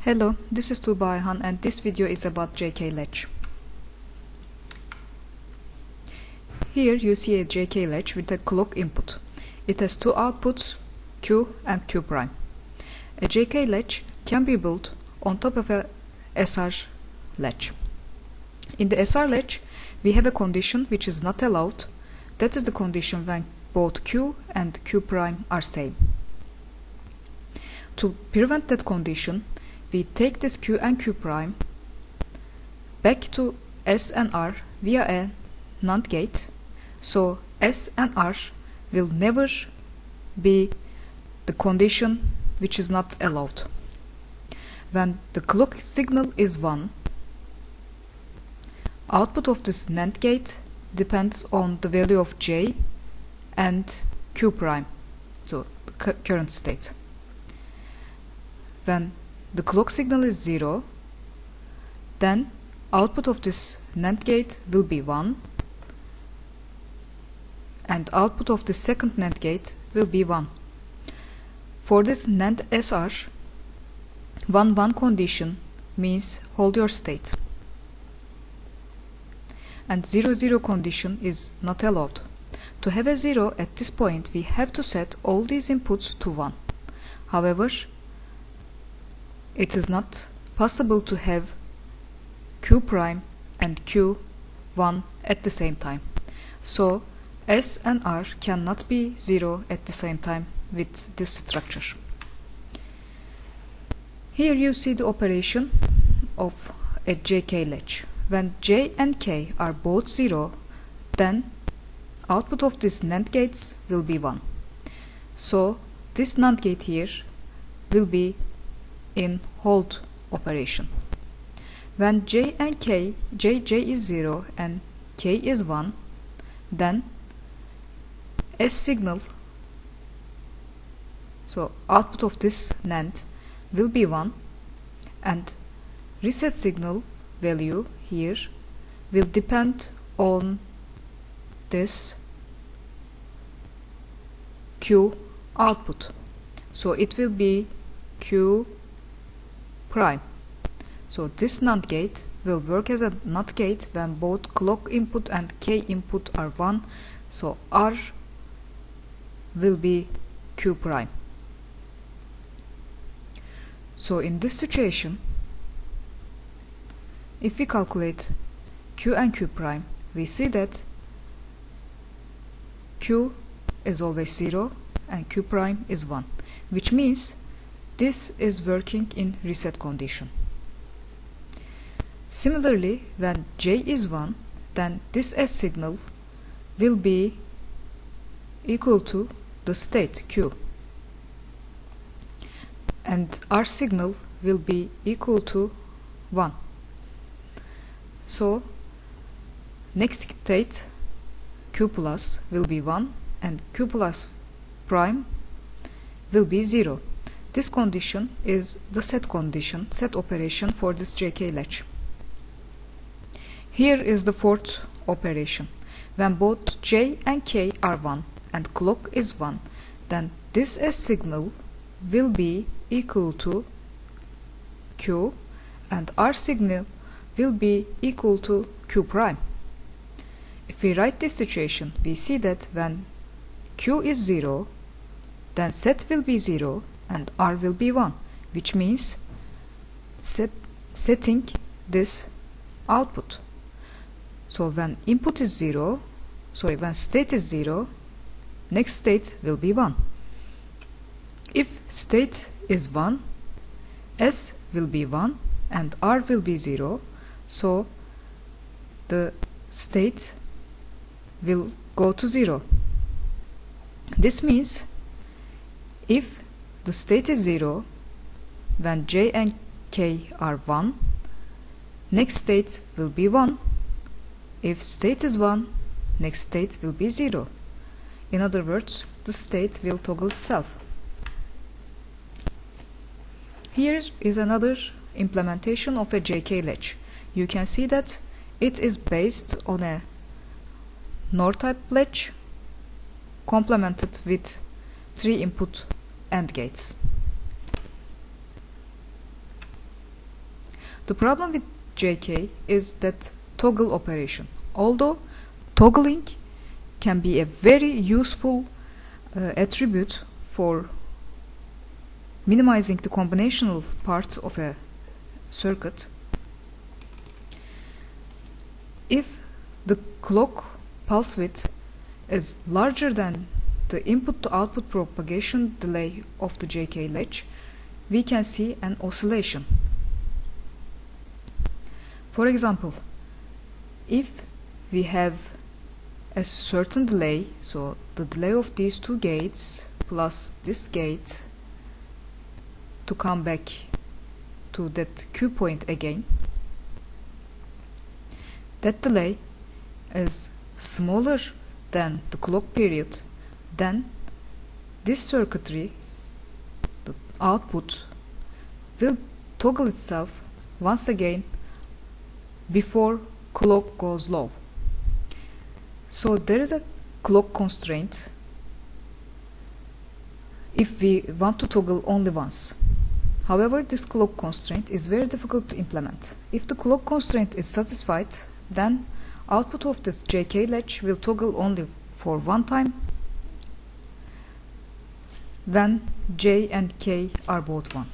Hello, this is Tuğba Ayhan and this video is about JK latch. Here you see a JK latch with a clock input. It has two outputs, Q and Q prime. A JK latch can be built on top of a SR latch. In the SR latch, we have a condition which is not allowed. That is the condition when both Q and Q prime are same. To prevent that condition, we take this Q and Q prime back to S and R via a NAND gate, so S and R will never be the condition which is not allowed. When the clock signal is 1, output of this NAND gate depends on the value of J and Q prime, so the current state. When the clock signal is 0, then output of this NAND gate will be 1 and output of the second NAND gate will be 1. For this NAND SR, 1-1 condition means hold your state, and 0-0 condition is not allowed. To have a 0 at this point, we have to set all these inputs to 1. However, it is not possible to have Q prime and Q1 at the same time. So S and R cannot be 0 at the same time with this structure. Here you see the operation of a JK latch. When J and K are both 0, then output of these NAND gates will be 1. So this NAND gate here will be in hold operation. When J and K, J is 0 and K is 1, then S signal, so output of this NAND will be 1, and reset signal value here will depend on this Q output. So it will be Q prime. So this NAND gate will work as a NOT gate when both clock input and K input are 1, so R will be Q prime. So in this situation, if we calculate Q and Q prime, we see that Q is always 0 and Q prime is 1, which means this is working in reset condition. Similarly, when J is 1, then this S signal will be equal to the state Q, and R signal will be equal to 1. So next state Q plus will be 1 and Q plus prime will be 0. This condition is the set condition, set operation for this JK latch. Here is the fourth operation. When both J and K are 1 and clock is 1, then this S signal will be equal to Q and R signal will be equal to Q prime. If we write this situation, we see that when Q is 0, then set will be 0 and R will be 1, which means setting this output. So when input is 0, when state is 0, next state will be 1. If state is 1, S will be 1 and R will be 0, so the state will go to 0. This means if the state is 0, when J and K are 1, next state will be 1. If state is 1, next state will be 0. In other words, the state will toggle itself. Here is another implementation of a JK latch. You can see that it is based on a NOR type latch complemented with 3 input AND gates. The problem with JK is that toggle operation. Although toggling can be a very useful attribute for minimizing the combinational part of a circuit, if the clock pulse width is larger than the input to output propagation delay of the JK latch, we can see an oscillation. For example, if we have a certain delay, so the delay of these two gates plus this gate to come back to that Q point again, that delay is smaller than the clock period, then this circuitry, the output, will toggle itself once again before clock goes low. So there is a clock constraint if we want to toggle only once. However, this clock constraint is very difficult to implement. If the clock constraint is satisfied, then output of this JK latch will toggle only for one time when J and K are both 1.